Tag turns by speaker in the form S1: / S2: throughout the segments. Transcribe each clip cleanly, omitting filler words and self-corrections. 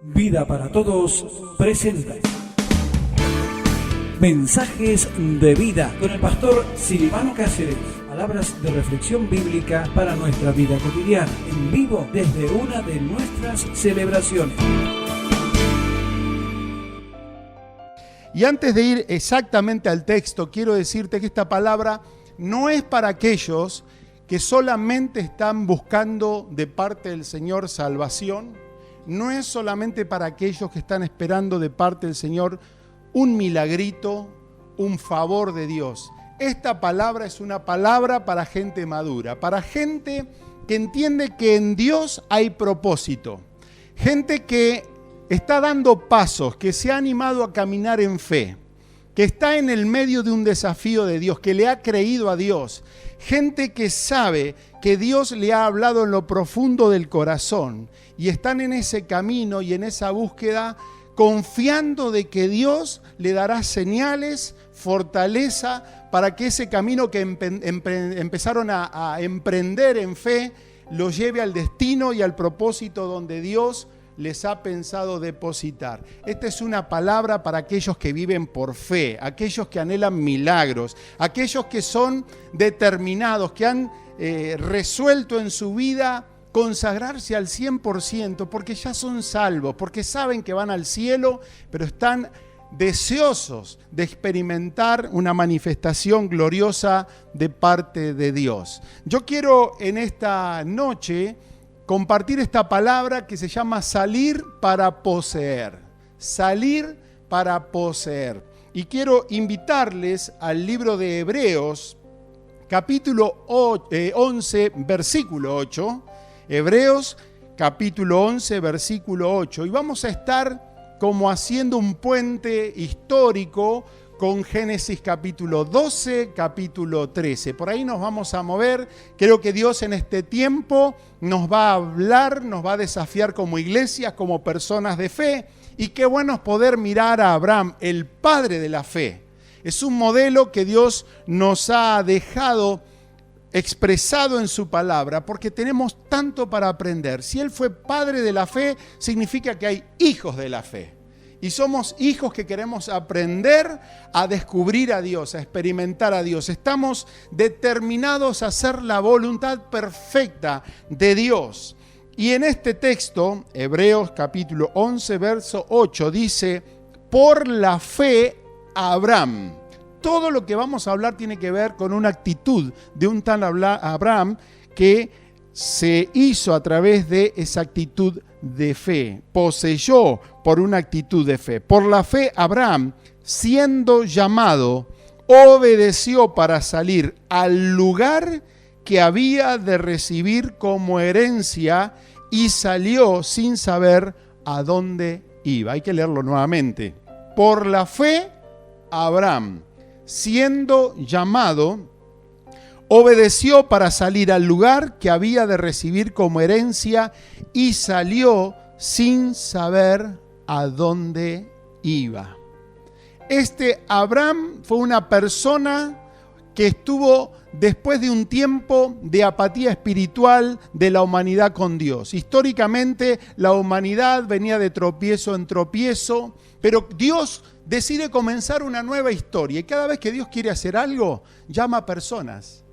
S1: Vida para Todos presenta Mensajes de Vida con el pastor Silvano Cáceres. Palabras de reflexión bíblica para nuestra vida cotidiana, en vivo desde una de nuestras celebraciones.
S2: Y antes de ir exactamente al texto, quiero decirte que esta palabra no es para aquellos que solamente están buscando de parte del Señor salvación, no es solamente para aquellos que están esperando de parte del Señor un milagrito, un favor de Dios. Esta palabra es una palabra para gente madura, para gente que entiende que en Dios hay propósito, gente que está dando pasos, que se ha animado a caminar en fe, que está en el medio de un desafío de Dios, que le ha creído a Dios, gente que sabe que Dios le ha hablado en lo profundo del corazón y están en ese camino y en esa búsqueda confiando de que Dios le dará señales, fortaleza para que ese camino que empezaron a emprender en fe lo lleve al destino y al propósito donde Dios les ha pensado depositar. Esta es una palabra para aquellos que viven por fe, aquellos que anhelan milagros, aquellos que son determinados, que han resuelto en su vida consagrarse al 100% porque ya son salvos, porque saben que van al cielo, pero están deseosos de experimentar una manifestación gloriosa de parte de Dios. Yo quiero en esta noche compartir esta palabra que se llama salir para poseer. Salir para poseer. Y quiero invitarles al libro de Hebreos, capítulo 11, versículo 8. Hebreos, capítulo 11, versículo 8. Y vamos a estar como haciendo un puente histórico con Génesis capítulo 12, capítulo 13. Por ahí nos vamos a mover. Creo que Dios en este tiempo nos va a hablar, nos va a desafiar como iglesia, como personas de fe. Y qué bueno es poder mirar a Abraham, el padre de la fe. Es un modelo que Dios nos ha dejado expresado en su palabra, porque tenemos tanto para aprender. Si él fue padre de la fe, significa que hay hijos de la fe. Y somos hijos que queremos aprender a descubrir a Dios, a experimentar a Dios. Estamos determinados a hacer la voluntad perfecta de Dios. Y en este texto, Hebreos capítulo 11, verso 8, dice, por la fe Abraham. Todo lo que vamos a hablar tiene que ver con una actitud de un tal Abraham que se hizo a través de esa actitud de fe, poseyó por una actitud de fe. Por la fe Abraham, siendo llamado, obedeció para salir al lugar que había de recibir como herencia y salió sin saber a dónde iba. Hay que leerlo nuevamente. Por la fe Abraham, siendo llamado, obedeció para salir al lugar que había de recibir como herencia y salió sin saber a dónde iba. Este Abraham fue una persona que estuvo después de un tiempo de apatía espiritual de la humanidad con Dios. Históricamente la humanidad venía de tropiezo en tropiezo, pero Dios decide comenzar una nueva historia y cada vez que Dios quiere hacer algo, llama a personas.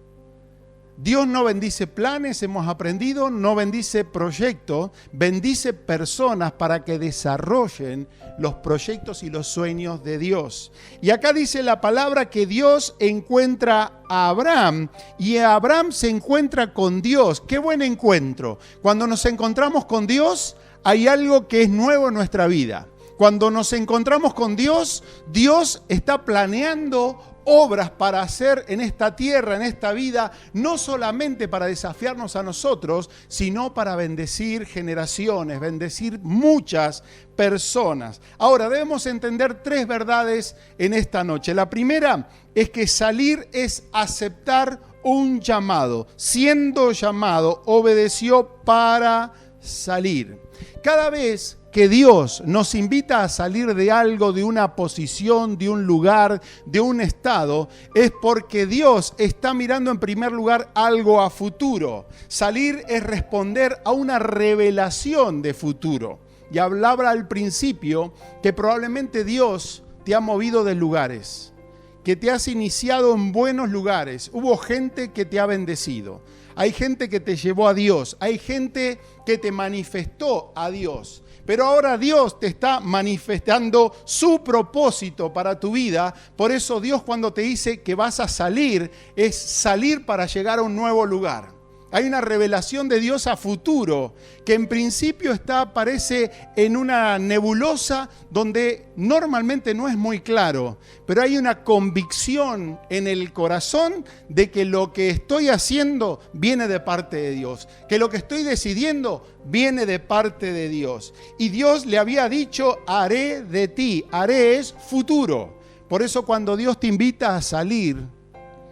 S2: Dios no bendice planes, hemos aprendido, no bendice proyectos, bendice personas para que desarrollen los proyectos y los sueños de Dios. Y acá dice la palabra que Dios encuentra a Abraham y Abraham se encuentra con Dios. ¡Qué buen encuentro! Cuando nos encontramos con Dios, hay algo que es nuevo en nuestra vida. Cuando nos encontramos con Dios, Dios está planeando obras para hacer en esta tierra, en esta vida, no solamente para desafiarnos a nosotros, sino para bendecir generaciones, bendecir muchas personas. Ahora, debemos entender tres verdades en esta noche. La primera es que salir es aceptar un llamado. Siendo llamado, obedeció para salir. Cada vez que Dios nos invita a salir de algo, de una posición, de un lugar, de un estado, es porque Dios está mirando en primer lugar algo a futuro. Salir es responder a una revelación de futuro. y hablaba al principio que probablemente Dios te ha movido de lugares, que te has iniciado en buenos lugares. Hubo gente que te ha bendecido. Hay gente que te llevó a Dios. Hay gente que te manifestó a Dios. Pero ahora Dios te está manifestando su propósito para tu vida. Por eso Dios, cuando te dice que vas a salir, es salir para llegar a un nuevo lugar. Hay una revelación de Dios a futuro que en principio aparece en una nebulosa donde normalmente no es muy claro, pero hay una convicción en el corazón de que lo que estoy haciendo viene de parte de Dios, que lo que estoy decidiendo viene de parte de Dios. Y Dios le había dicho, haré de ti. Haré es futuro. Por eso cuando Dios te invita a salir,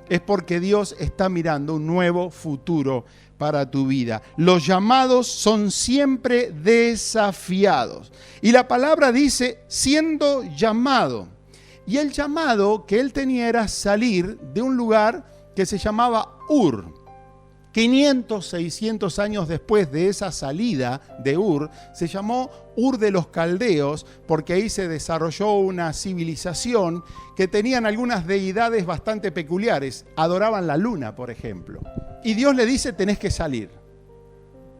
S2: es porque Dios está mirando un nuevo futuro para tu vida. Los llamados son siempre desafiados. Y la palabra dice, siendo llamado. Y el llamado que él tenía era salir de un lugar que se llamaba Ur. 500, 600 años después de esa salida de Ur, se llamó Ur de los Caldeos, porque ahí se desarrolló una civilización que tenían algunas deidades bastante peculiares. Adoraban la luna, por ejemplo. Y Dios le dice, tenés que salir.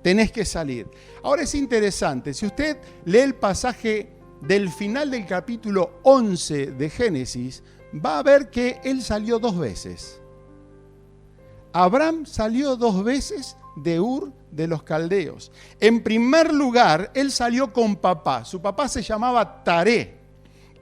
S2: Tenés que salir. Ahora es interesante, si usted lee el pasaje del final del capítulo 11 de Génesis, va a ver que él salió 2 veces. Abraham salió 2 veces de Ur de los Caldeos. En primer lugar, él salió con papá. Su papá se llamaba Taré.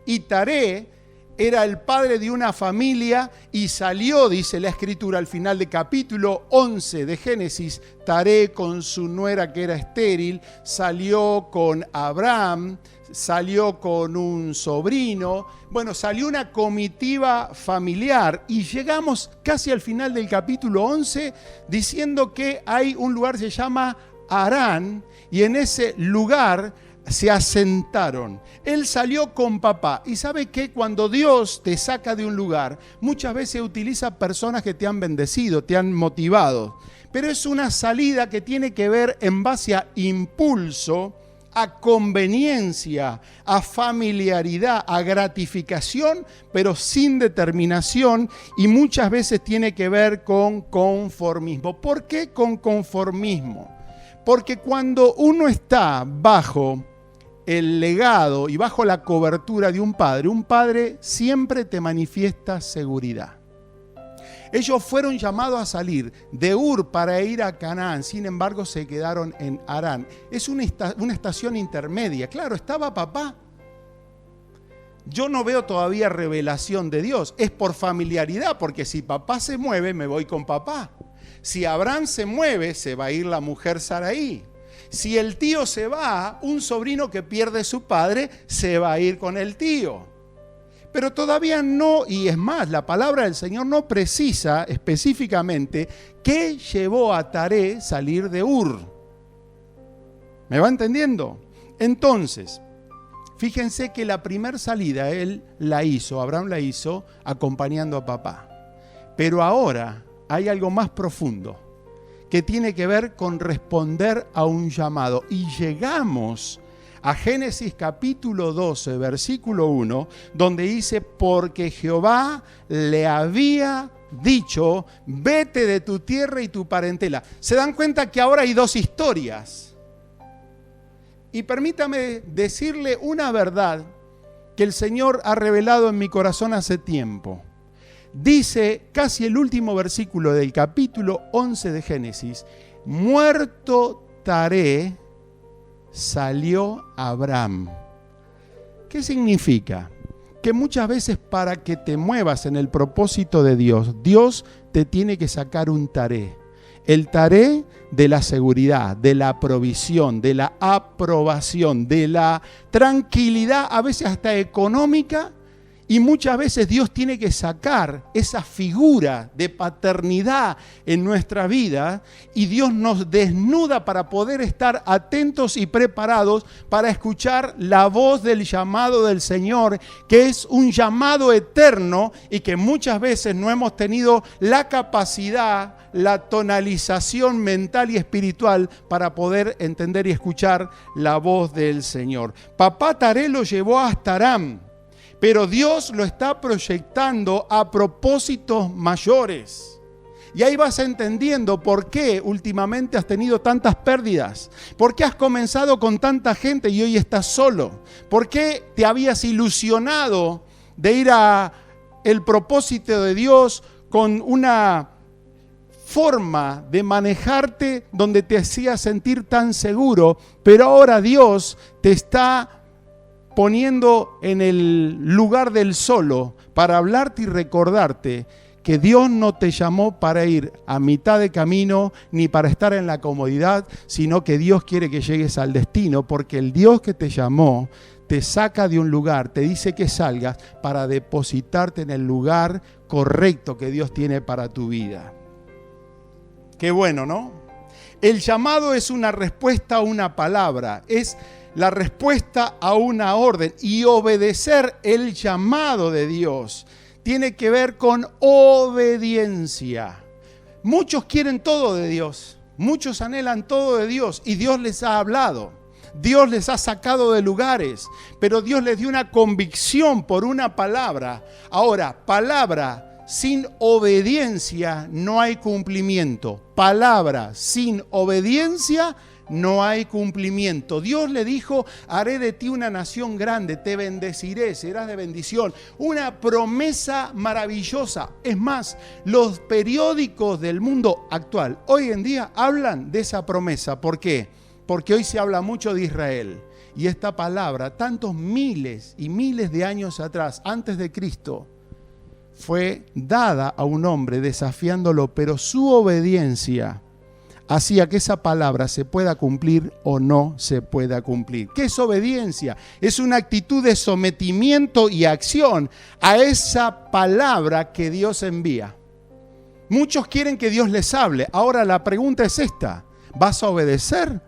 S2: Y Taré era el padre de una familia y salió, dice la Escritura, al final del capítulo 11 de Génesis, Taré con su nuera que era estéril, salió con Abraham, salió con un sobrino, bueno, salió una comitiva familiar y llegamos casi al final del capítulo 11 diciendo que hay un lugar que se llama Harán y en ese lugar se asentaron. Él salió con papá. Y sabe que cuando Dios te saca de un lugar, muchas veces utiliza personas que te han bendecido, te han motivado. Pero es una salida que tiene que ver en base a impulso, a conveniencia, a familiaridad, a gratificación, pero sin determinación, y muchas veces tiene que ver con conformismo. ¿Por qué con conformismo? Porque cuando uno está bajo el legado y bajo la cobertura de un padre siempre te manifiesta seguridad. Ellos fueron llamados a salir de Ur para ir a Canaán, sin embargo se quedaron en Harán. Es una estación intermedia. Claro, estaba papá. Yo no veo todavía revelación de Dios. Es por familiaridad, porque si papá se mueve, me voy con papá. Si Abraham se mueve, se va a ir la mujer Saraí. Si el tío se va, un sobrino que pierde su padre se va a ir con el tío. Pero todavía no, y es más, la palabra del Señor no precisa específicamente qué llevó a Taré salir de Ur. ¿Me va entendiendo? Entonces, fíjense que la primera salida Abraham la hizo acompañando a papá. Pero ahora hay algo más profundo que tiene que ver con responder a un llamado. Y llegamos a Génesis capítulo 12, versículo 1, donde dice, porque Jehová le había dicho, vete de tu tierra y tu parentela. ¿Se dan cuenta que ahora hay 2 historias? Y permítame decirle una verdad que el Señor ha revelado en mi corazón hace tiempo. Dice casi el último versículo del capítulo 11 de Génesis, muerto Taré, salió Abraham. ¿Qué significa? Que muchas veces para que te muevas en el propósito de Dios, Dios te tiene que sacar un Taré. El Taré de la seguridad, de la provisión, de la aprobación, de la tranquilidad, a veces hasta económica, Y muchas veces Dios tiene que sacar esa figura de paternidad en nuestra vida y Dios nos desnuda para poder estar atentos y preparados para escuchar la voz del llamado del Señor, que es un llamado eterno y que muchas veces no hemos tenido la capacidad, la tonalización mental y espiritual para poder entender y escuchar la voz del Señor. Papá Taré lo llevó hasta Aram, pero Dios lo está proyectando a propósitos mayores. Y ahí vas entendiendo por qué últimamente has tenido tantas pérdidas. ¿Por qué has comenzado con tanta gente y hoy estás solo? ¿Por qué te habías ilusionado de ir a el propósito de Dios con una forma de manejarte donde te hacía sentir tan seguro, pero ahora Dios te está poniendo en el lugar del solo para hablarte y recordarte que Dios no te llamó para ir a mitad de camino ni para estar en la comodidad, sino que Dios quiere que llegues al destino, porque el Dios que te llamó te saca de un lugar, te dice que salgas para depositarte en el lugar correcto que Dios tiene para tu vida. Qué bueno, ¿no? El llamado es una respuesta a una palabra, es la respuesta a una orden, y obedecer el llamado de Dios tiene que ver con obediencia. Muchos quieren todo de Dios, muchos anhelan todo de Dios y Dios les ha hablado. Dios les ha sacado de lugares, pero Dios les dio una convicción por una palabra. Ahora, palabra sin obediencia no hay cumplimiento. Palabra sin obediencia no hay cumplimiento. Dios le dijo: haré de ti una nación grande, te bendeciré, serás de bendición. Una promesa maravillosa. Es más, los periódicos del mundo actual hoy en día hablan de esa promesa. ¿Por qué? Porque hoy se habla mucho de Israel. Y esta palabra, tantos miles y miles de años atrás, antes de Cristo, fue dada a un hombre desafiándolo, pero su obediencia hacía que esa palabra se pueda cumplir o no se pueda cumplir. ¿Qué es obediencia? Es una actitud de sometimiento y acción a esa palabra que Dios envía. Muchos quieren que Dios les hable. Ahora la pregunta es esta: ¿vas a obedecer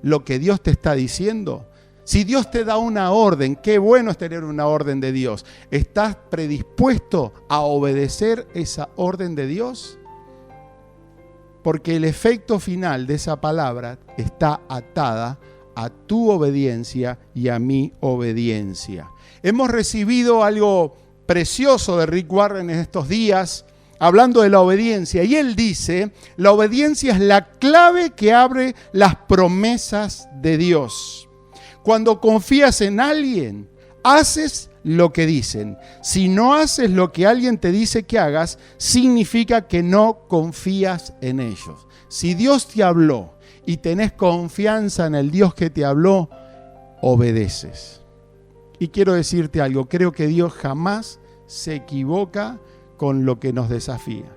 S2: lo que Dios te está diciendo? Si Dios te da una orden, qué bueno es tener una orden de Dios. ¿Estás predispuesto a obedecer esa orden de Dios? Porque el efecto final de esa palabra está atada a tu obediencia y a mi obediencia. Hemos recibido algo precioso de Rick Warren en estos días, hablando de la obediencia. Y él dice: la obediencia es la clave que abre las promesas de Dios. Cuando confías en alguien, haces lo que dicen. Si no haces lo que alguien te dice que hagas, significa que no confías en ellos. Si Dios te habló y tenés confianza en el Dios que te habló, obedeces. Y quiero decirte algo: creo que Dios jamás se equivoca con lo que nos desafía.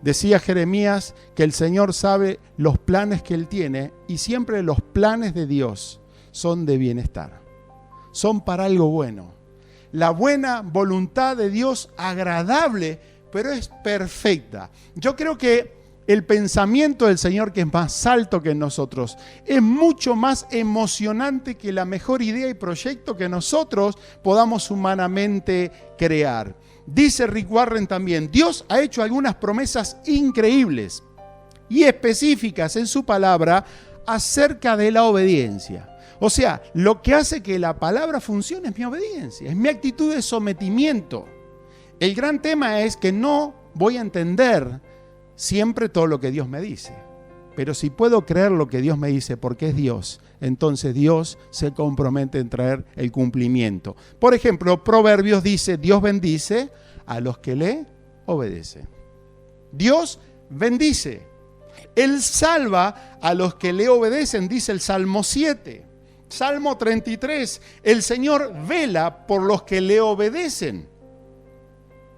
S2: Decía Jeremías que el Señor sabe los planes que Él tiene, y siempre los planes de Dios son de bienestar, son para algo bueno. La buena voluntad de Dios, agradable, pero es perfecta. Yo creo que el pensamiento del Señor, que es más alto que nosotros, es mucho más emocionante que la mejor idea y proyecto que nosotros podamos humanamente crear. Dice Rick Warren también: Dios ha hecho algunas promesas increíbles y específicas en su palabra acerca de la obediencia. O sea, lo que hace que la palabra funcione es mi obediencia, es mi actitud de sometimiento. El gran tema es que no voy a entender siempre todo lo que Dios me dice. Pero si puedo creer lo que Dios me dice porque es Dios, entonces Dios se compromete en traer el cumplimiento. Por ejemplo, Proverbios dice: Dios bendice a los que le obedecen. Dios bendice. Él salva a los que le obedecen, dice el Salmo 7. Salmo 33, el Señor vela por los que le obedecen.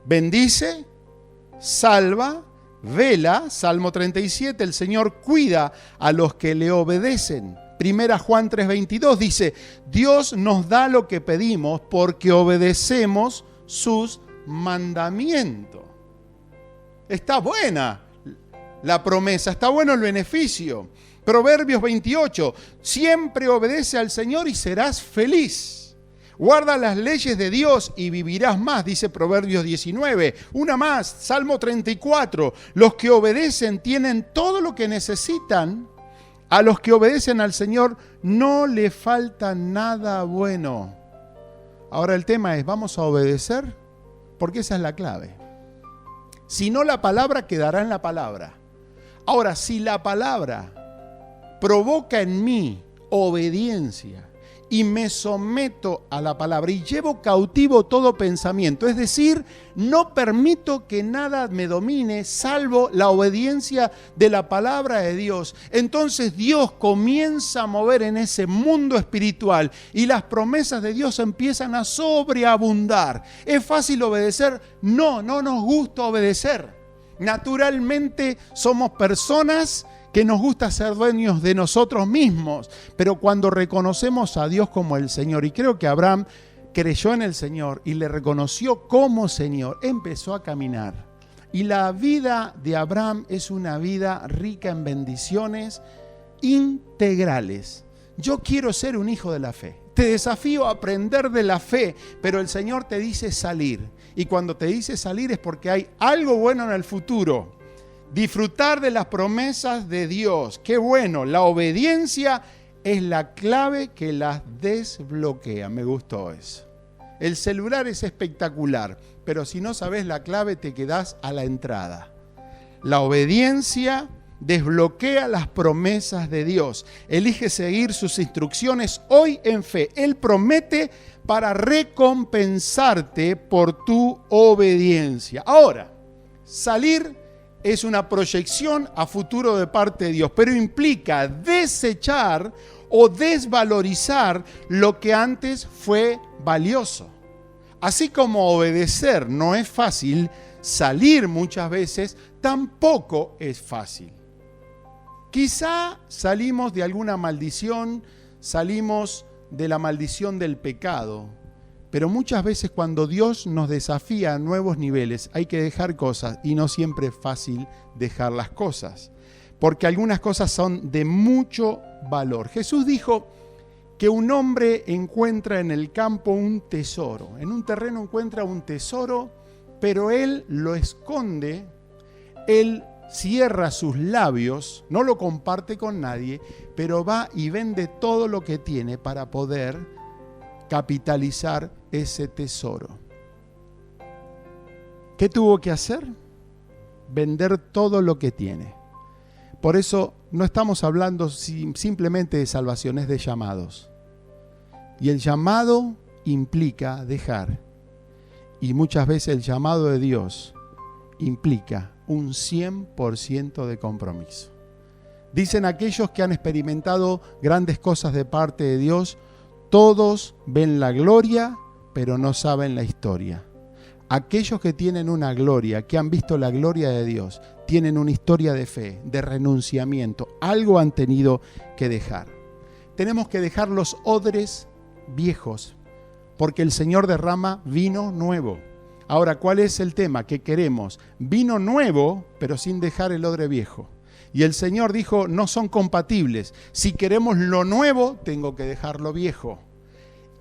S2: Bendice, salva, vela. Salmo 37, el Señor cuida a los que le obedecen. Primera Juan 3:22 dice: Dios nos da lo que pedimos porque obedecemos sus mandamientos. Está buena la promesa, está bueno el beneficio. Proverbios 28, siempre obedece al Señor y serás feliz. Guarda las leyes de Dios y vivirás más, dice Proverbios 19. Una más, Salmo 34, los que obedecen tienen todo lo que necesitan. A los que obedecen al Señor no le falta nada bueno. Ahora el tema es, ¿vamos a obedecer? Porque esa es la clave. Si no, la palabra quedará en la palabra. Ahora, si la palabra provoca en mí obediencia y me someto a la palabra y llevo cautivo todo pensamiento, es decir, no permito que nada me domine salvo la obediencia de la palabra de Dios, entonces Dios comienza a mover en ese mundo espiritual y las promesas de Dios empiezan a sobreabundar. ¿Es fácil obedecer? No, no nos gusta obedecer. Naturalmente somos personas que nos gusta ser dueños de nosotros mismos, pero cuando reconocemos a Dios como el Señor, y creo que Abraham creyó en el Señor y le reconoció como Señor, empezó a caminar. Y la vida de Abraham es una vida rica en bendiciones integrales. Yo quiero ser un hijo de la fe. Te desafío a aprender de la fe, pero el Señor te dice salir. Y cuando te dice salir es porque hay algo bueno en el futuro. Disfrutar de las promesas de Dios. Qué bueno, la obediencia es la clave que las desbloquea. Me gustó eso. El celular es espectacular, pero si no sabes la clave te quedás a la entrada. La obediencia desbloquea las promesas de Dios. Elige seguir sus instrucciones hoy en fe. Él promete para recompensarte por tu obediencia. Ahora, salir es una proyección a futuro de parte de Dios, pero implica desechar o desvalorizar lo que antes fue valioso. Así como obedecer no es fácil, salir muchas veces tampoco es fácil. Quizá salimos de alguna maldición, salimos de la maldición del pecado, pero muchas veces cuando Dios nos desafía a nuevos niveles hay que dejar cosas y no siempre es fácil dejar las cosas, porque algunas cosas son de mucho valor. Jesús dijo que un hombre encuentra en el campo un tesoro, en un terreno encuentra un tesoro, pero él lo esconde, él cierra sus labios, no lo comparte con nadie, pero va y vende todo lo que tiene para poder capitalizar ese tesoro. ¿Qué tuvo que hacer? Vender todo lo que tiene. Por eso no estamos hablando simplemente de salvación, es de llamados. Y el llamado implica dejar. Y muchas veces el llamado de Dios implica un 100% de compromiso. Dicen aquellos que han experimentado grandes cosas de parte de Dios, todos ven la gloria, pero no saben la historia. Aquellos que tienen una gloria, que han visto la gloria de Dios, tienen una historia de fe, de renunciamiento. Algo han tenido que dejar. Tenemos que dejar los odres viejos, porque el Señor derrama vino nuevo. Ahora, ¿cuál es el tema? Que queremos vino nuevo, pero sin dejar el odre viejo. Y el Señor dijo, no son compatibles. Si queremos lo nuevo, tengo que dejar lo viejo.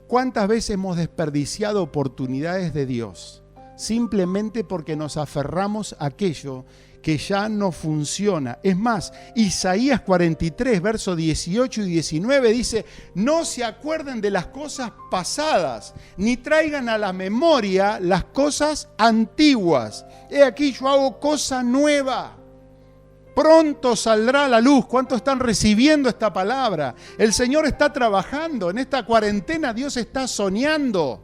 S2: ¿Cuántas veces hemos desperdiciado oportunidades de Dios? Simplemente porque nos aferramos a aquello que ya no funciona. Es más, Isaías 43, versos 18 y 19 dice, no se acuerden de las cosas pasadas, ni traigan a la memoria las cosas antiguas. He aquí yo hago cosa nueva. Pronto saldrá a la luz. ¿Cuántos están recibiendo esta palabra? El Señor está trabajando. En esta cuarentena Dios está soñando.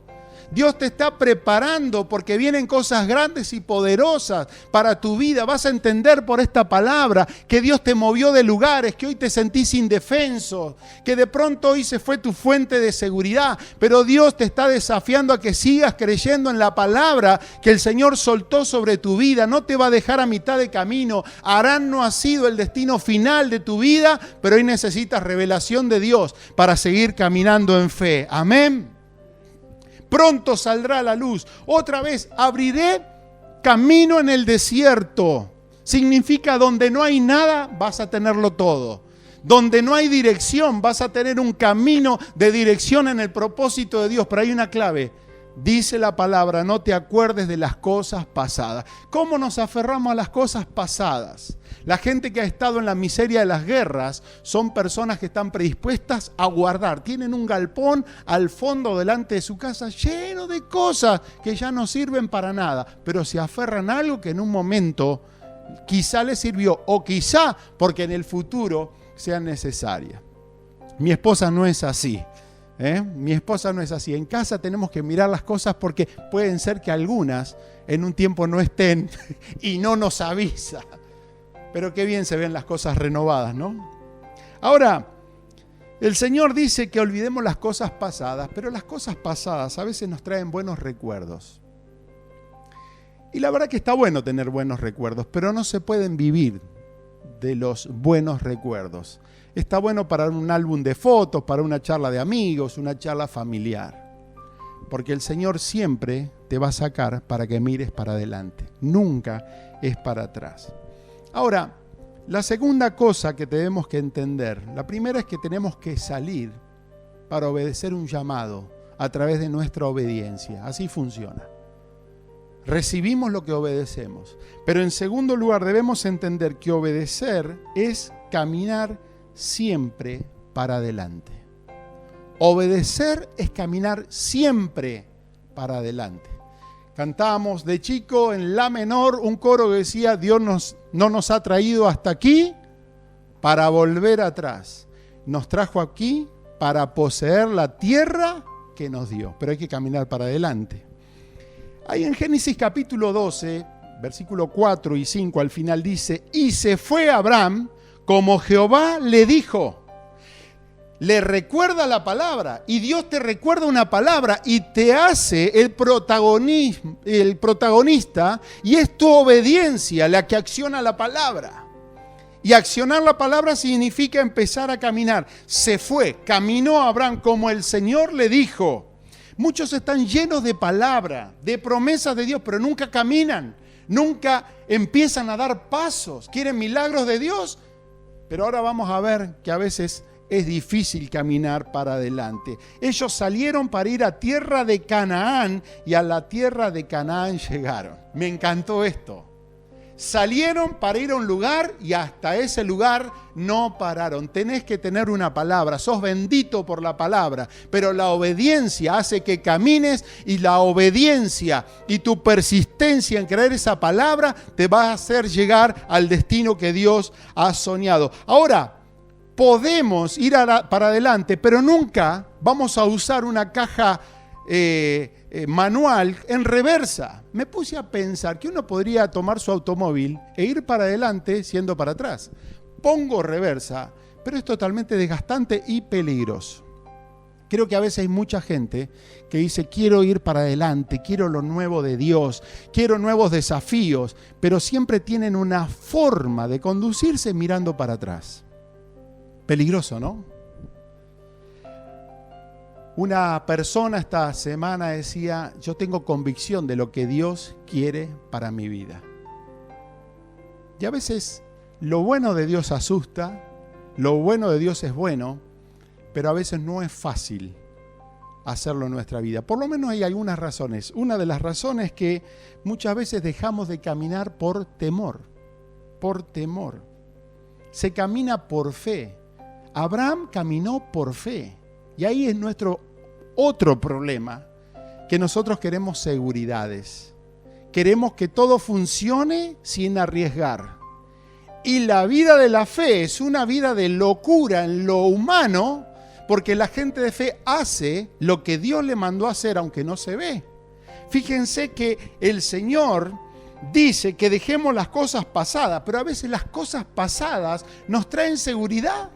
S2: Dios te está preparando porque vienen cosas grandes y poderosas para tu vida. Vas a entender por esta palabra que Dios te movió de lugares, que hoy te sentís indefenso, que de pronto hoy se fue tu fuente de seguridad, pero Dios te está desafiando a que sigas creyendo en la palabra que el Señor soltó sobre tu vida. No te va a dejar a mitad de camino. Harán no ha sido el destino final de tu vida, pero hoy necesitas revelación de Dios para seguir caminando en fe. Amén. pronto saldrá la luz. Otra vez, abriré camino en el desierto. Significa donde no hay nada, vas a tenerlo todo. Donde no hay dirección, vas a tener un camino de dirección en el propósito de Dios. Pero hay una clave. Dice la palabra, no te acuerdes de las cosas pasadas. ¿Cómo nos aferramos a las cosas pasadas? La gente que ha estado en la miseria de las guerras son personas que están predispuestas a guardar. Tienen un galpón al fondo delante de su casa lleno de cosas que ya no sirven para nada. Pero se aferran a algo que en un momento quizá les sirvió o quizá porque en el futuro sea necesaria. Mi esposa no es así. Mi esposa no es así. En casa tenemos que mirar las cosas porque pueden ser que algunas en un tiempo no estén y no nos avisa. Pero qué bien se ven las cosas renovadas, ¿no? Ahora, el Señor dice que olvidemos las cosas pasadas, pero las cosas pasadas a veces nos traen buenos recuerdos. Y la verdad que está bueno tener buenos recuerdos, pero no se pueden vivir de los buenos recuerdos. Está bueno para un álbum de fotos, para una charla de amigos, una charla familiar. Porque el Señor siempre te va a sacar para que mires para adelante. Nunca es para atrás. Ahora, la segunda cosa que tenemos que entender, la primera es que tenemos que salir para obedecer un llamado a través de nuestra obediencia. Así funciona. Recibimos lo que obedecemos. Pero en segundo lugar debemos entender que obedecer es caminar siempre para adelante. Obedecer es caminar siempre para adelante. Cantábamos de chico en la menor un coro que decía: Dios no nos ha traído hasta aquí para volver atrás. Nos trajo aquí para poseer la tierra que nos dio. Pero hay que caminar para adelante. Ahí en Génesis capítulo 12, versículo 4 y 5 al final dice: y se fue Abraham como Jehová le dijo. Le recuerda la palabra y Dios te recuerda una palabra y te hace el protagonista y es tu obediencia la que acciona la palabra. Y accionar la palabra significa empezar a caminar. Se fue, caminó Abraham como el Señor le dijo. Muchos están llenos de palabra, de promesas de Dios, pero nunca caminan, nunca empiezan a dar pasos. Quieren milagros de Dios, pero ahora vamos a ver que a veces es difícil caminar para adelante. Ellos salieron para ir a tierra de Canaán y a la tierra de Canaán llegaron. Me encantó esto. Salieron para ir a un lugar y hasta ese lugar no pararon. Tenés que tener una palabra, sos bendito por la palabra, pero la obediencia hace que camines y la obediencia y tu persistencia en creer esa palabra te va a hacer llegar al destino que Dios ha soñado. Ahora, podemos ir para adelante, pero nunca vamos a usar una caja manual en reversa. Me puse a pensar que uno podría tomar su automóvil e ir para adelante siendo para atrás. Pongo reversa, pero es totalmente desgastante y peligroso. Creo que a veces hay mucha gente que dice: quiero ir para adelante, quiero lo nuevo de Dios, quiero nuevos desafíos, pero siempre tienen una forma de conducirse mirando para atrás. Peligroso, ¿no? Una persona esta semana decía: yo tengo convicción de lo que Dios quiere para mi vida. Y a veces lo bueno de Dios asusta, lo bueno de Dios es bueno, pero a veces no es fácil hacerlo en nuestra vida. Por lo menos hay algunas razones. Una de las razones es que muchas veces dejamos de caminar por temor. Por temor. Se camina por fe. Abraham caminó por fe. Y ahí es nuestro otro problema, que nosotros queremos seguridades. Queremos que todo funcione sin arriesgar. Y la vida de la fe es una vida de locura en lo humano, porque la gente de fe hace lo que Dios le mandó a hacer, aunque no se ve. Fíjense que el Señor dice que dejemos las cosas pasadas, pero a veces las cosas pasadas nos traen seguridad.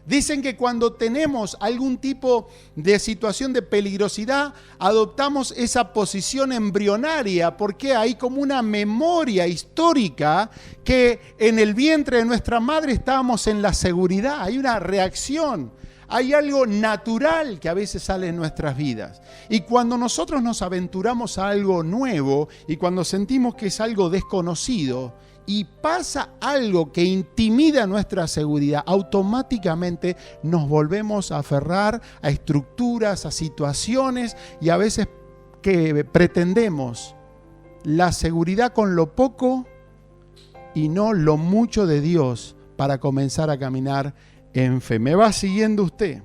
S2: Dicen que cuando tenemos algún tipo de situación de peligrosidad, adoptamos esa posición embrionaria, porque hay como una memoria histórica que en el vientre de nuestra madre estábamos en la seguridad. Hay una reacción, hay algo natural que a veces sale en nuestras vidas. Y cuando nosotros nos aventuramos a algo nuevo y cuando sentimos que es algo desconocido, y pasa algo que intimida nuestra seguridad, automáticamente nos volvemos a aferrar a estructuras, a situaciones y a veces que pretendemos la seguridad con lo poco y no lo mucho de Dios para comenzar a caminar en fe. ¿Me va siguiendo usted?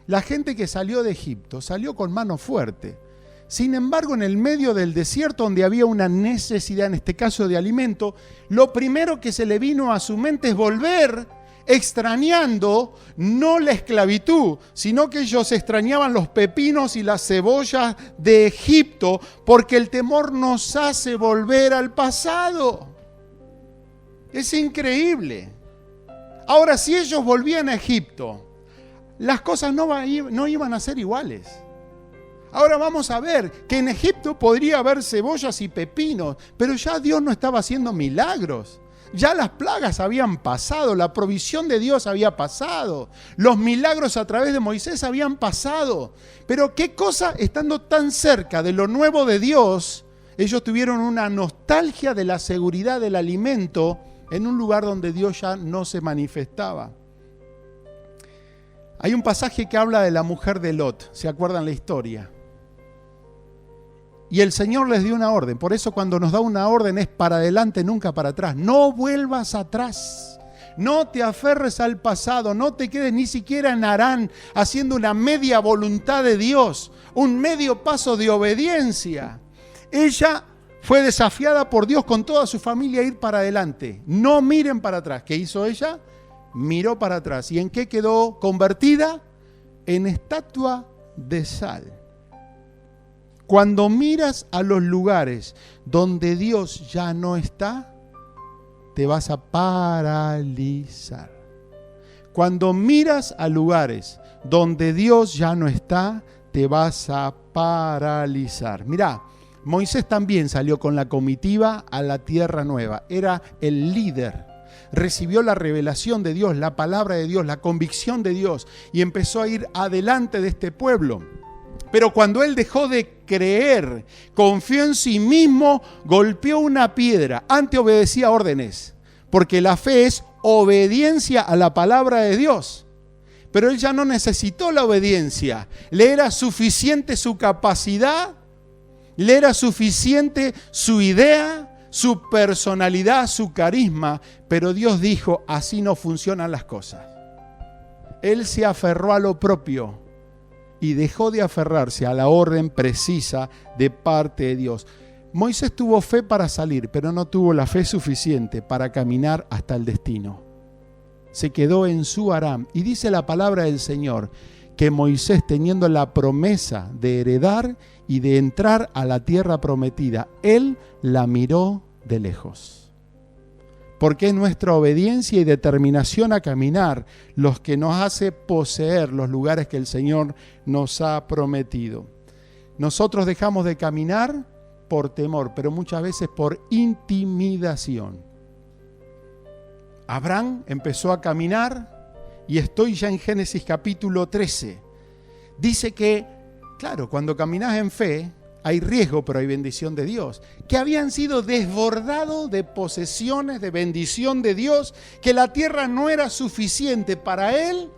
S2: La gente que salió de Egipto salió con mano fuerte. Sin embargo, en el medio del desierto, donde había una necesidad, en este caso de alimento, lo primero que se le vino a su mente es volver extrañando no la esclavitud, sino que ellos extrañaban los pepinos y las cebollas de Egipto, porque el temor nos hace volver al pasado. Es increíble. Ahora, si ellos volvían a Egipto, las cosas no iban a ser iguales. Ahora vamos a ver que en Egipto podría haber cebollas y pepinos, pero ya Dios no estaba haciendo milagros. Ya las plagas habían pasado, la provisión de Dios había pasado, los milagros a través de Moisés habían pasado. Pero qué cosa, estando tan cerca de lo nuevo de Dios, ellos tuvieron una nostalgia de la seguridad del alimento en un lugar donde Dios ya no se manifestaba. Hay un pasaje que habla de la mujer de Lot, ¿se acuerdan la historia? Y el Señor les dio una orden. Por eso cuando nos da una orden es para adelante, nunca para atrás. No vuelvas atrás. No te aferres al pasado. No te quedes ni siquiera en Harán haciendo una media voluntad de Dios. Un medio paso de obediencia. Ella fue desafiada por Dios con toda su familia a ir para adelante. No miren para atrás. ¿Qué hizo ella? Miró para atrás. ¿Y en qué quedó convertida? En estatua de sal. Cuando miras a los lugares donde Dios ya no está, te vas a paralizar. Cuando miras a lugares donde Dios ya no está, te vas a paralizar. Mirá, Moisés también salió con la comitiva a la tierra nueva. Era el líder. Recibió la revelación de Dios, la palabra de Dios, la convicción de Dios y empezó a ir adelante de este pueblo. Pero cuando él dejó de creer, confió en sí mismo, golpeó una piedra. Antes obedecía órdenes, porque la fe es obediencia a la palabra de Dios. Pero él ya no necesitó la obediencia. Le era suficiente su capacidad, le era suficiente su idea, su personalidad, su carisma. Pero Dios dijo, así no funcionan las cosas. Él se aferró a lo propio y dejó de aferrarse a la orden precisa de parte de Dios. Moisés tuvo fe para salir, pero no tuvo la fe suficiente para caminar hasta el destino. Se quedó en su Aram. Y dice la palabra del Señor que Moisés, teniendo la promesa de heredar y de entrar a la tierra prometida, él la miró de lejos. Porque es nuestra obediencia y determinación a caminar los que nos hace poseer los lugares que el Señor nos ha prometido. Nosotros dejamos de caminar por temor, pero muchas veces por intimidación. Abraham empezó a caminar y estoy ya en Génesis capítulo 13. Dice que, claro, cuando caminas en fe, hay riesgo, pero hay bendición de Dios. Que habían sido desbordados de posesiones, de bendición de Dios, que la tierra no era suficiente para él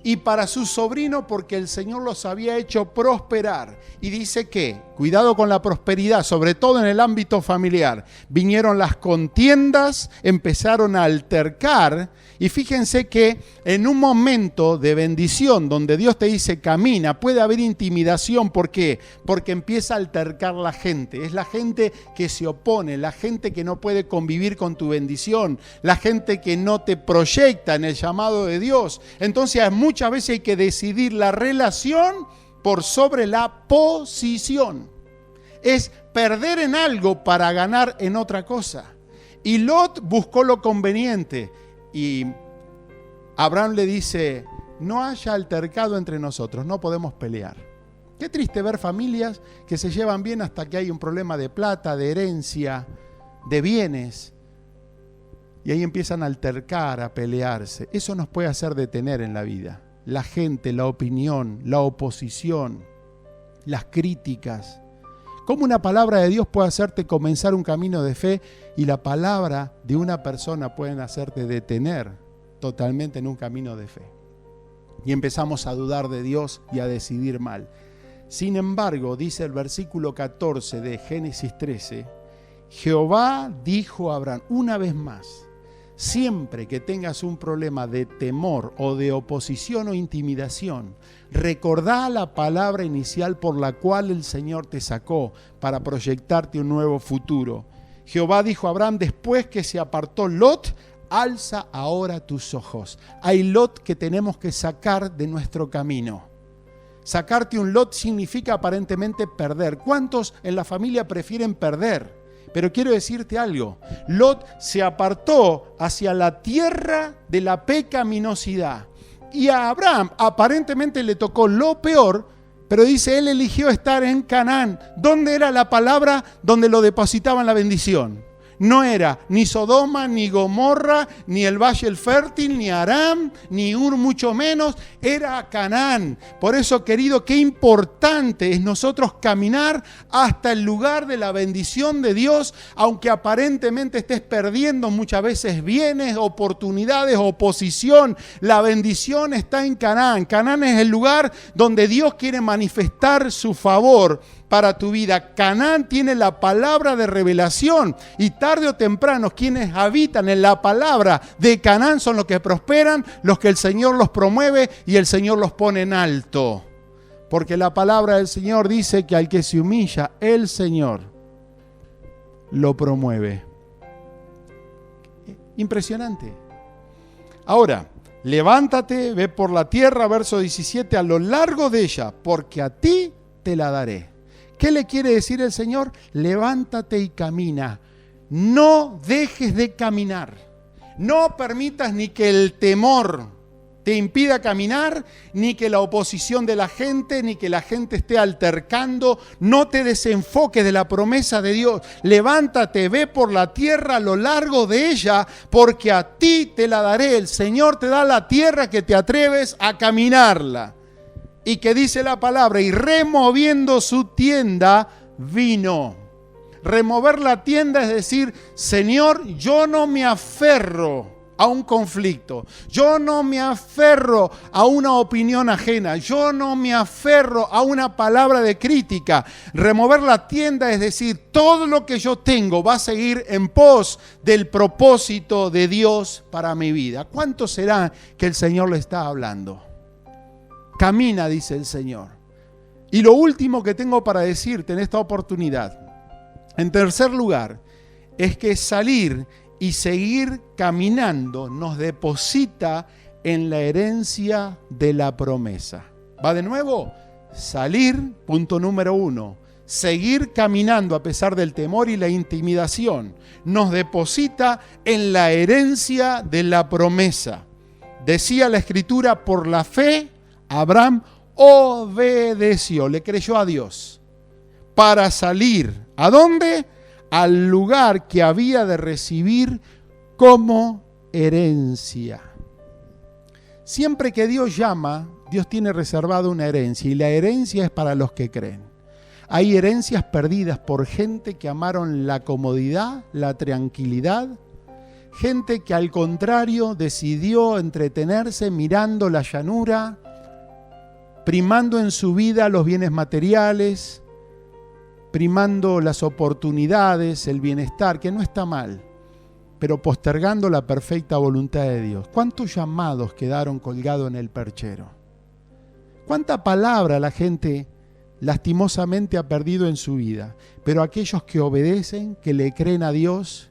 S2: y para su sobrino porque el Señor los había hecho prosperar. Y dice que, cuidado con la prosperidad, sobre todo en el ámbito familiar, vinieron las contiendas, empezaron a altercar. Y fíjense que en un momento de bendición donde Dios te dice camina, puede haber intimidación. ¿Por qué? Porque empieza a altercar la gente. Es la gente que se opone, la gente que no puede convivir con tu bendición, la gente que no te proyecta en el llamado de Dios. Entonces muchas veces hay que decidir la relación por sobre la posición. Es perder en algo para ganar en otra cosa. Y Lot buscó lo conveniente. Y Abraham le dice, no haya altercado entre nosotros, no podemos pelear. Qué triste ver familias que se llevan bien hasta que hay un problema de plata, de herencia, de bienes. Y ahí empiezan a altercar, a pelearse. Eso nos puede hacer detener en la vida. La gente, la opinión, la oposición, las críticas. ¿Cómo una palabra de Dios puede hacerte comenzar un camino de fe y la palabra de una persona puede hacerte detener totalmente en un camino de fe? Y empezamos a dudar de Dios y a decidir mal. Sin embargo, dice el versículo 14 de Génesis 13, Jehová dijo a Abraham, una vez más, siempre que tengas un problema de temor o de oposición o intimidación, recordá la palabra inicial por la cual el Señor te sacó para proyectarte un nuevo futuro. Jehová dijo a Abraham, después que se apartó Lot, alza ahora tus ojos. Hay Lot que tenemos que sacar de nuestro camino. Sacarte un Lot significa aparentemente perder. ¿Cuántos en la familia prefieren perder? Pero quiero decirte algo. Lot se apartó hacia la tierra de la pecaminosidad. Y a Abraham aparentemente le tocó lo peor, pero dice, él eligió estar en Canaán. ¿Dónde era la palabra donde lo depositaban la bendición? No era ni Sodoma, ni Gomorra, ni el Valle el Fértil, ni Aram, ni Ur, mucho menos. Era Canaán. Por eso, querido, qué importante es nosotros caminar hasta el lugar de la bendición de Dios, aunque aparentemente estés perdiendo muchas veces bienes, oportunidades, oposición. La bendición está en Canaán. Canaán es el lugar donde Dios quiere manifestar su favor para tu vida. Canaán tiene la palabra de revelación y tarde o temprano quienes habitan en la palabra de Canaán son los que prosperan, los que el Señor los promueve y el Señor los pone en alto. Porque la palabra del Señor dice que al que se humilla, el Señor lo promueve. Impresionante. Ahora, levántate, ve por la tierra, verso 17, a lo largo de ella, porque a ti te la daré. ¿Qué le quiere decir el Señor? Levántate y camina. No dejes de caminar. No permitas ni que el temor te impida caminar, ni que la oposición de la gente, ni que la gente esté altercando. No te desenfoques de la promesa de Dios. Levántate, ve por la tierra a lo largo de ella, porque a ti te la daré. El Señor te da la tierra que te atreves a caminarla. Y que dice la palabra, y removiendo su tienda, vino. Remover la tienda es decir, Señor, yo no me aferro a un conflicto. Yo no me aferro a una opinión ajena. Yo no me aferro a una palabra de crítica. Remover la tienda es decir, todo lo que yo tengo va a seguir en pos del propósito de Dios para mi vida. ¿Cuánto será que el Señor le está hablando? Camina, dice el Señor. Y lo último que tengo para decirte en esta oportunidad, en tercer lugar, es que salir y seguir caminando nos deposita en la herencia de la promesa. ¿Va de nuevo? Salir, punto número 1. Seguir caminando a pesar del temor y la intimidación nos deposita en la herencia de la promesa. Decía la Escritura, por la fe, Abraham obedeció, le creyó a Dios para salir. ¿A dónde? Al lugar que había de recibir como herencia. Siempre que Dios llama, Dios tiene reservado una herencia y la herencia es para los que creen. Hay herencias perdidas por gente que amaron la comodidad, la tranquilidad, gente que al contrario decidió entretenerse mirando la llanura, primando en su vida los bienes materiales, primando las oportunidades, el bienestar, que no está mal, pero postergando la perfecta voluntad de Dios. ¿Cuántos llamados quedaron colgados en el perchero? ¿Cuánta palabra la gente lastimosamente ha perdido en su vida? Pero aquellos que obedecen, que le creen a Dios,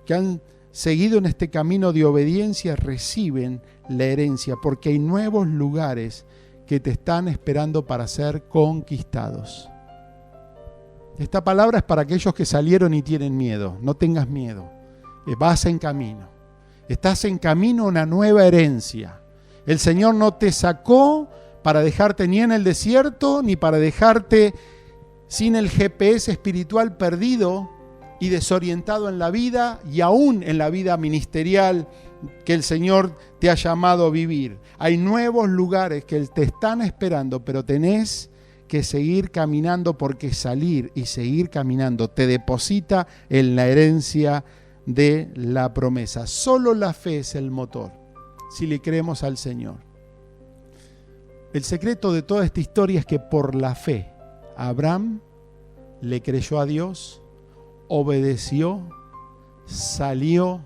S2: que han seguido en este camino de obediencia, reciben la herencia, porque hay nuevos lugares que te están esperando para ser conquistados. Esta palabra es para aquellos que salieron y tienen miedo. No tengas miedo. Vas en camino. Estás en camino a una nueva herencia. El Señor no te sacó para dejarte ni en el desierto, ni para dejarte sin el GPS espiritual perdido y desorientado en la vida y aún en la vida ministerial que el Señor te ha llamado a vivir. Hay nuevos lugares que te están esperando, pero tenés que seguir caminando, porque salir y seguir caminando te deposita en la herencia de la promesa. Solo la fe es el motor, si le creemos al Señor. El secreto de toda esta historia es que por la fe Abraham le creyó a Dios, obedeció, salió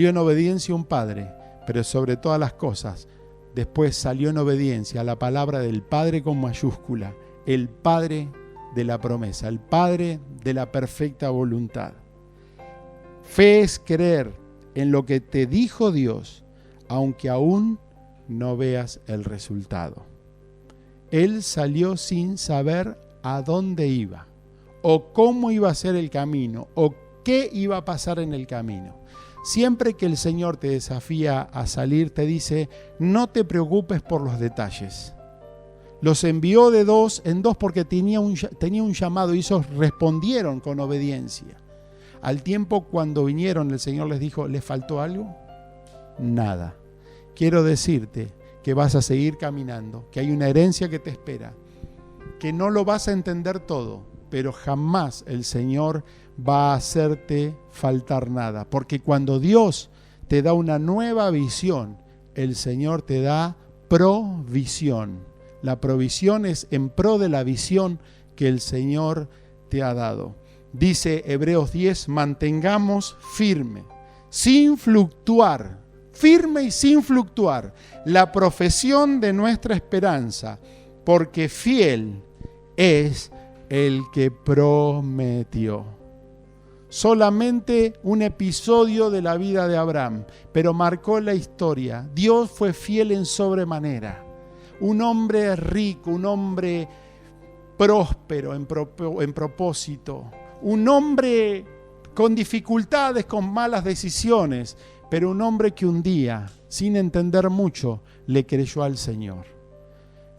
S2: en obediencia a un padre, pero sobre todas las cosas, después salió en obediencia a la palabra del Padre con mayúscula, el Padre de la promesa, el Padre de la perfecta voluntad. Fe es creer en lo que te dijo Dios, aunque aún no veas el resultado. Él salió sin saber a dónde iba, o cómo iba a ser el camino, o qué iba a pasar en el camino. Siempre que el Señor te desafía a salir, te dice, no te preocupes por los detalles. Los envió de dos en dos porque tenía un llamado y ellos respondieron con obediencia. Al tiempo, cuando vinieron, el Señor les dijo, ¿les faltó algo? Nada. Quiero decirte que vas a seguir caminando, que hay una herencia que te espera, que no lo vas a entender todo, pero jamás el Señor va a hacerte faltar nada, porque cuando Dios te da una nueva visión, el Señor te da provisión. La provisión es en pro de la visión que el Señor te ha dado. Dice Hebreos 10, mantengamos firme, sin fluctuar, firme y sin fluctuar, la profesión de nuestra esperanza, porque fiel es el que prometió. Solamente un episodio de la vida de Abraham, pero marcó la historia. Dios fue fiel en sobremanera. Un hombre rico, un hombre próspero en propósito, un hombre con dificultades, con malas decisiones, pero un hombre que un día, sin entender mucho, le creyó al Señor.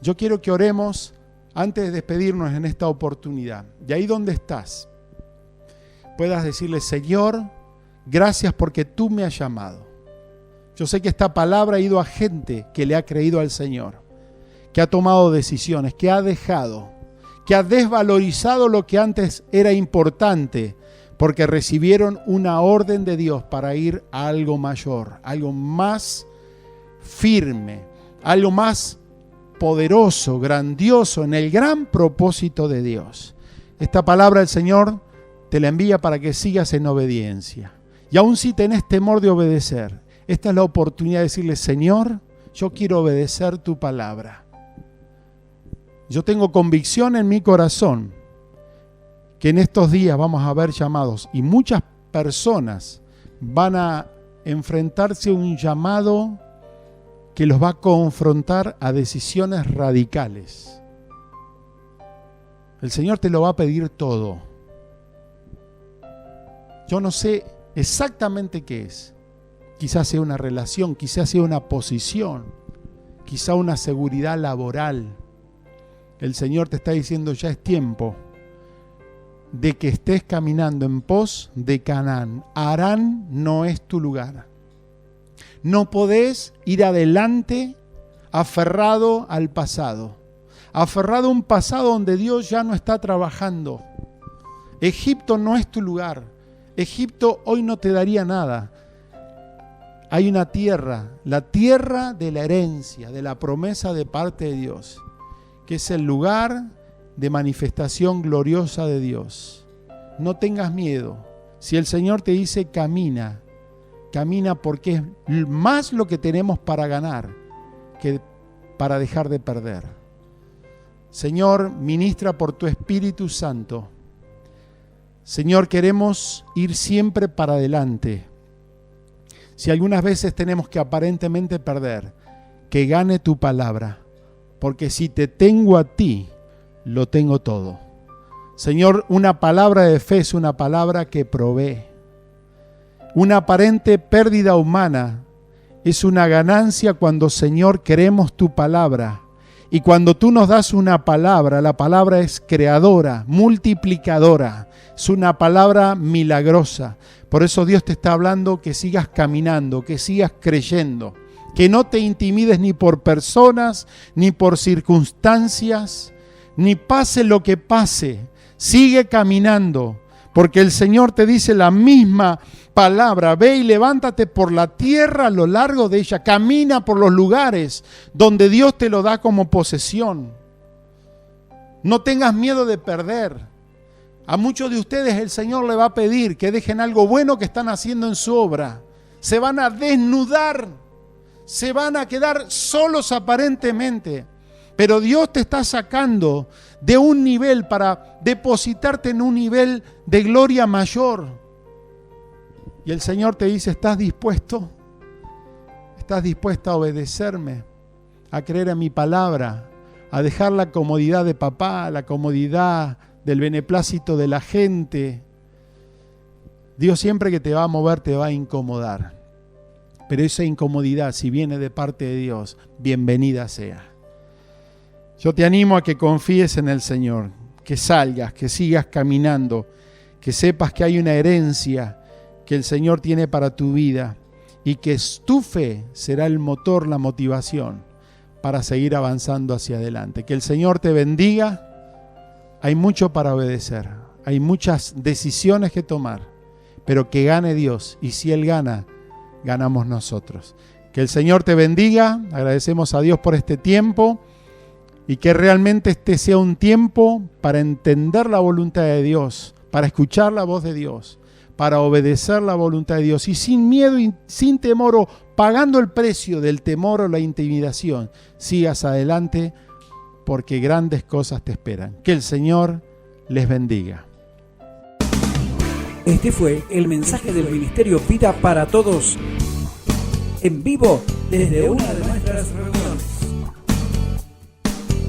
S2: Yo quiero que oremos antes de despedirnos en esta oportunidad. Y ahí donde estás, puedas decirle, Señor, gracias porque tú me has llamado. Yo sé que esta palabra ha ido a gente que le ha creído al Señor, que ha tomado decisiones, que ha dejado, que ha desvalorizado lo que antes era importante, porque recibieron una orden de Dios para ir a algo mayor, algo más firme, algo más poderoso, grandioso, en el gran propósito de Dios. Esta palabra del Señor te la envía para que sigas en obediencia. Y aun si tenés temor de obedecer, esta es la oportunidad de decirle, Señor, yo quiero obedecer tu palabra. Yo tengo convicción en mi corazón que en estos días vamos a ver llamados y muchas personas van a enfrentarse a un llamado que los va a confrontar a decisiones radicales. El Señor te lo va a pedir todo. Yo no sé exactamente qué es. Quizás sea una relación, quizás sea una posición, quizá una seguridad laboral. El Señor te está diciendo, ya es tiempo de que estés caminando en pos de Canaán. Harán no es tu lugar. No podés ir adelante aferrado al pasado, aferrado a un pasado donde Dios ya no está trabajando. Egipto no es tu lugar. Egipto hoy no te daría nada. Hay una tierra, la tierra de la herencia, de la promesa de parte de Dios, que es el lugar de manifestación gloriosa de Dios. No tengas miedo. Si el Señor te dice camina, camina, porque es más lo que tenemos para ganar que para dejar de perder. Señor, ministra por tu Espíritu Santo. Señor, queremos ir siempre para adelante. Si algunas veces tenemos que aparentemente perder, que gane tu palabra, porque si te tengo a ti, lo tengo todo. Señor, una palabra de fe es una palabra que provee. Una aparente pérdida humana Es una ganancia cuando, Señor, queremos tu palabra. Y cuando tú nos das una palabra, la palabra es creadora, multiplicadora. Es una palabra milagrosa. Por eso Dios te está hablando que sigas caminando, que sigas creyendo. Que no te intimides ni por personas, ni por circunstancias, ni pase lo que pase. Sigue caminando, porque el Señor te dice la misma palabra. Ve y levántate por la tierra a lo largo de ella. Camina por los lugares donde Dios te lo da como posesión. No tengas miedo de perder. A muchos de ustedes el Señor le va a pedir que dejen algo bueno que están haciendo en su obra. Se van a desnudar. Se van a quedar solos aparentemente. Pero Dios te está sacando de un nivel para depositarte en un nivel de gloria mayor. Y el Señor te dice, ¿estás dispuesto? ¿Estás dispuesta a obedecerme? A creer en mi palabra, a dejar la comodidad de papá, la comodidad del beneplácito de la gente. Dios siempre que te va a mover te va a incomodar. Pero esa incomodidad, si viene de parte de Dios, bienvenida sea. Yo te animo a que confíes en el Señor, que salgas, que sigas caminando, que sepas que hay una herencia que el Señor tiene para tu vida y que tu fe será el motor, la motivación para seguir avanzando hacia adelante. Que el Señor te bendiga. Hay mucho para obedecer, hay muchas decisiones que tomar, pero que gane Dios, y si Él gana, ganamos nosotros. Que el Señor te bendiga. Agradecemos a Dios por este tiempo. Y que realmente este sea un tiempo para entender la voluntad de Dios, para escuchar la voz de Dios, para obedecer la voluntad de Dios. Y sin miedo y sin temor, o pagando el precio del temor o la intimidación, sigas adelante porque grandes cosas te esperan. Que el Señor les bendiga.
S1: Este fue el mensaje del Ministerio Vida para Todos, en vivo desde una de nuestras reuniones.